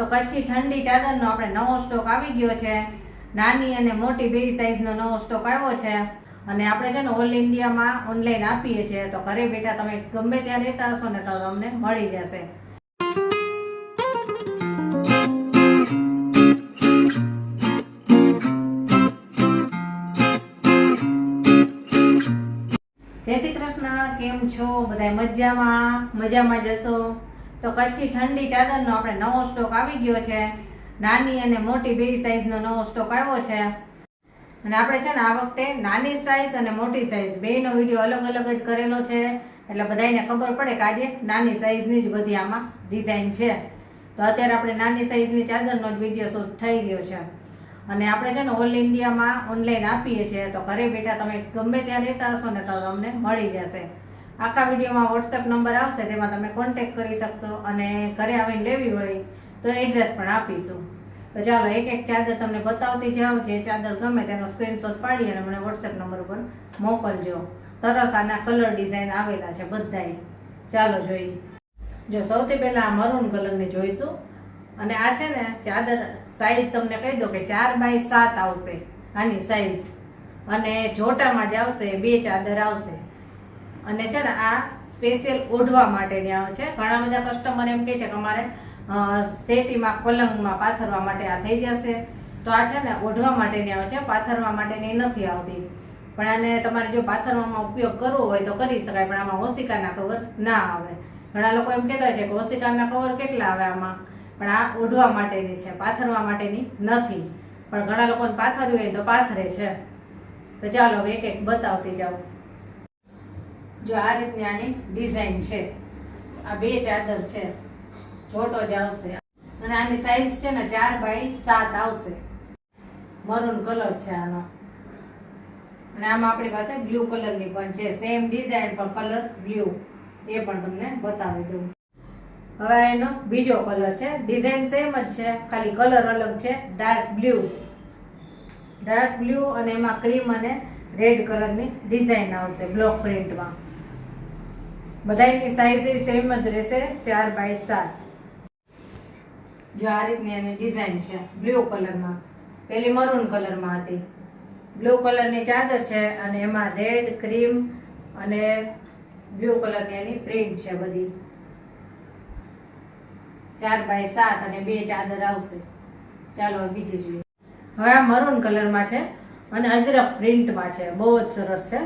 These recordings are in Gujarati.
તો કચ્છી ઠંડી ચાદરનો આપણે નવો સ્ટોક આવી ગયો છે। નાની અને મોટી બે સાઈઝનો નવો સ્ટોક આવ્યો છે અને આપણે છે ને ઓલ ઇન્ડિયામાં ઓનલાઈન આપીએ છીએ। તો ઘરે બેઠા તમે ગમે ત્યાં રહેતા હશો ને તો તમને મળી જશે। જય શ્રી કૃષ્ણ, કેમ છો બધા? મજામાં જશો। તો કચ્છી ઠંડી ચાદરનો આપણે નવો સ્ટોક આવી ગયો છે। નાની અને મોટી બે સાઈઝનો નવો સ્ટોક આવ્યો છે અને આપણે છે ને આ વખતે નાની સાઈઝ અને મોટી સાઈઝ બેનો વિડીયો અલગ અલગ જ કરેલો છે, એટલે બધાને ખબર પડે કે આજે નાની સાઈઝની જ બધી આમાં ડિઝાઇન છે। તો અત્યારે આપણે નાની સાઈઝની ચાદરનો જ વિડીયો શૂટ થઈ રહ્યો છે અને આપણે છે ને ઓલ ઇન્ડિયામાં ઓનલાઈન આપીએ છીએ। તો ઘરે બેઠા તમે ગમે ત્યાં રહેતા હશો ને તો તમને મળી જશે। આખા વિડીયોમાં વોટ્સએપ નંબર આવશે, તેમાં તમે કોન્ટેક્ટ કરી શકશો અને ઘરે આવીને લેવી હોય તો એડ્રેસ પણ આપીશું। તો ચાલો એક એક ચાદર તમને બતાવતી જાઉં। જે ચાદર ગમે તેનો સ્ક્રીનશોટ પાડી અને મને વોટ્સએપ નંબર ઉપર મોકલજો। સરસ આના કલર ડિઝાઇન આવેલા છે બધાય। ચાલો જોઈએ। જો સૌથી પહેલા આ મરૂન કલરની જોઈશું અને આ છે ને ચાદર સાઈઝ તમને કહી દો કે 4x7 આવશે આની સાઈઝ, અને જોટામાં જ આવશે 2 ચાદર આવશે અને છે ને આ સ્પેશિયલ ઓઢવા માટેની આવે છે। ઘણા બધા કસ્ટમર એમ કહે છે કે અમારે સેટીમાં પલંગમાં પાથરવા માટે આ થઈ જશે, તો આ છે ને ઓઢવા માટેની આવે છે, પાથરવા માટેની નથી આવતી। પણ આને તમારે જો પાથરવામાં ઉપયોગ કરવો હોય તો કરી શકાય, પણ આમાં ઓશિકાના કવર ના આવે। ઘણા લોકો એમ કહેતા છે કે ઓશિકાના કવર કેટલા આવે આમાં, પણ આ ઓઢવા માટેની છે, પાથરવા માટેની નથી। પણ ઘણા લોકોને પાથરવી હોય તો પાથરે છે। તો ચાલો હવે એક એક બતાવતી જાઉં। જો આ રીતની આની ડિઝાઇન છે, આ 2 ચાદર છે, જોટો જ આવશે અને આની સાઈઝ છે ને 4x7 આવશે। મરૂન કલર છે આનો અને આમાં આપણી પાસે બ્લુ કલરની પણ છે, સેમ ડિઝાઇન પણ કલર બ્લુ, એ પણ તમને બતાવી દઉં। હવે એનો બીજો કલર છે, ડિઝાઇન સેમ જ છે, ખાલી કલર અલગ છે। ડાર્ક બ્લુ અને એમાં ક્રીમ અને રેડ કલરની ડિઝાઇન આવશે બ્લોક પ્રિન્ટમાં। બધાની સાઈઝ સેમ જ રહેશે 4x7। જો આ રીતની એની ડિઝાઇન છે બ્લુ કલરમાં, પેલી મરૂન કલરમાં હતી। બ્લુ કલરની ચાદર છે અને એમાં રેડ, ક્રીમ અને બ્લુ કલરની એની પ્રિન્ટ છે બધી। 4x7 અને 2 ચાદર આવશે। ચાલો બીજી જોઈએ। હવે આ મરૂન કલરમાં છે અને અજરક પ્રિન્ટમાં છે, બહુ જ સરસ છે।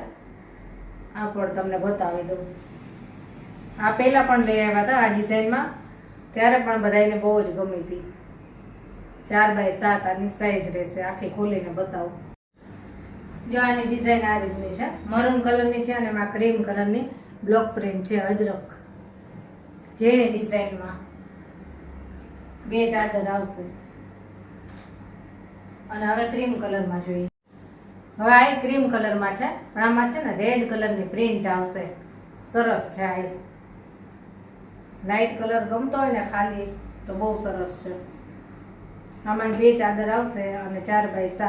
આ પણ તમને બતાવી દઉં। આ પહેલા પણ લઈ આવ્યા હતા આ ડિઝાઇનમાં, ત્યારે પણ બધાને બહુ જ ગમી હતી। 4x7 આની સાઈઝ રહેશે। આખી ખોલીને બતાવું। જો આની ડિઝાઇન આ રીતની છે, મરૂન કલરની છે અને એમાં ક્રીમ કલરની બ્લોક પ્રિન્ટ છે, અજરક ઝીણી ડિઝાઇનમાં। 2 ચાદર આવશે અને હવે ક્રીમ કલરમાં જોઈએ। હવે આ ક્રીમ કલરમાં છે, પણ આમાં છે ને રેડ કલરની પ્રિન્ટ આવશે। સરસ છે આ, લાઇટ કલર ગમતો હોય ને ખાલી તો બહુ સરસ છે। આમાં 2 ચાદર આવશે અને 4x7।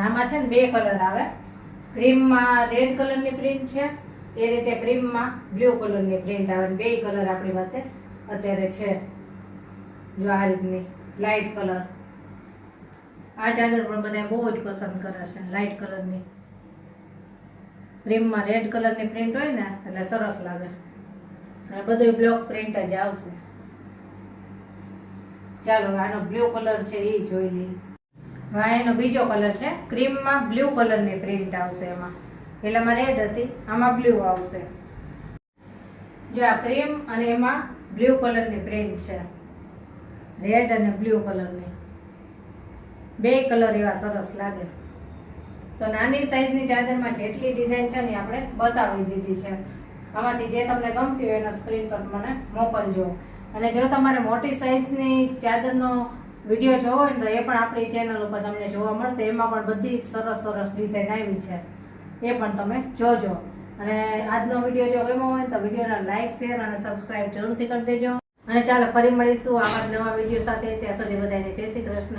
આમાં છે ને 2 કલર આવે, ક્રીમમાં રેડ કલરની પ્રિન્ટ છે, એ રીતે ક્રીમમાં બ્લુ કલરની પ્રિન્ટ આવે। 2 કલર આપણી પાસે અત્યારે છે। જો આ રીતની લાઇટ કલર, આ ચાદર પણ બધા બહુ જ પસંદ કરે છે, લાઇટ કલરની। ક્રીમમાં રેડ કલરની પ્રિન્ટ હોય ને એટલે સરસ લાગે અને બધું બ્લોક પ્રિન્ટ જ આવશે। ચાલો આનો બ્લુ કલર છે એ જોઈ લઈએ। હવે એનો બીજો કલર છે, ક્રીમમાં બ્લુ કલરની પ્રિન્ટ આવશે। એમાં પેલામાં રેડ હતી, આમાં બ્લુ આવશે। જો આ ક્રીમ અને એમાં બ્લુ કલરની પ્રિન્ટ છે, રેડ અને બ્લુ કલરની। 2 કલર એવા સરસ લાગે। તો નાની સાઈઝની ચાદરમાં જેટલી ડિઝાઇન છે ને આપણે બતાવી દીધી છે। આમાંથી જે તમને ગમતી હોય એનો સ્ક્રીનશોટ મને મોકલજો। અને જો તમારે મોટી સાઈઝની ચાદરનો વિડીયો જોવો હોય ને તો એ પણ આપણી ચેનલ ઉપર તમને જોવા મળશે। એમાં પણ બધી સરસ ડિઝાઇન આવી છે, એ પણ તમે જોજો। અને આજનો વિડીયો જો ગમ્યો હોય તો વિડીયોને લાઇક, શેર અને સબસ્ક્રાઇબ જરૂરથી કરી દેજો। અને ચાલો ફરી મળીશું આવા નવા વિડીયો સાથે। ત્યાં સુધી બધાને જય શ્રી કૃષ્ણ।